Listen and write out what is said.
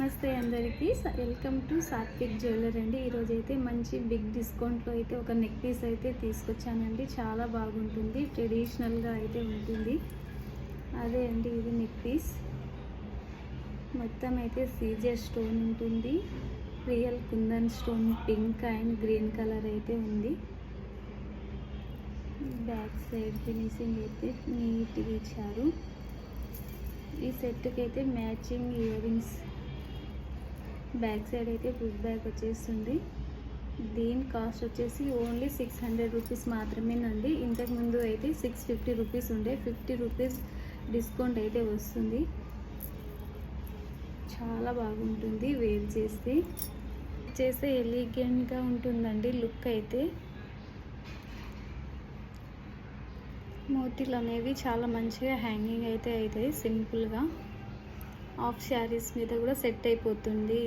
నమస్తే అందరికీ, welcome to Satvik jewellery అండి. ఈరోజు అయితే మంచి బిగ్ డిస్కౌంట్లో అయితే ఒక నెక్ పీస్ అయితే తీసుకొచ్చానండి. చాలా బాగుంటుంది, ట్రెడిషనల్గా అయితే ఉంటుంది. అదే అండి, ఇది నెక్ పీస్. మొత్తం అయితే సీజర్ స్టోన్ ఉంటుంది, real kundan stone pink and green colour అయితే ఉంది. బ్యాక్ సైడ్ ఫినిషింగ్ అయితే నీట్గా ఇచ్చారు. ఈ సెట్కి అయితే matching ear rings. Back side అయితే పుష్ బ్యాక్ వచ్చేస్తుంది. దీని కాస్ట్ వచ్చేసి ఓన్లీ 600 రూపీస్ మాత్రమేనండి. ఇంతకుముందు అయితే 650 రూపీస్ ఉండే, 50 రూపీస్ డిస్కౌంట్ అయితే వస్తుంది. చాలా బాగుంటుంది, వేర్ చేస్తే ఎలిగెంట్గా ఉంటుందండి లుక్ అయితే. మోతీలు అనేవి చాలా మంచిగా హ్యాంగింగ్ అయితే అవుతాయి. సింపుల్గా హాఫ్ శారీస్ మీద కూడా సెట్ అయిపోతుంది.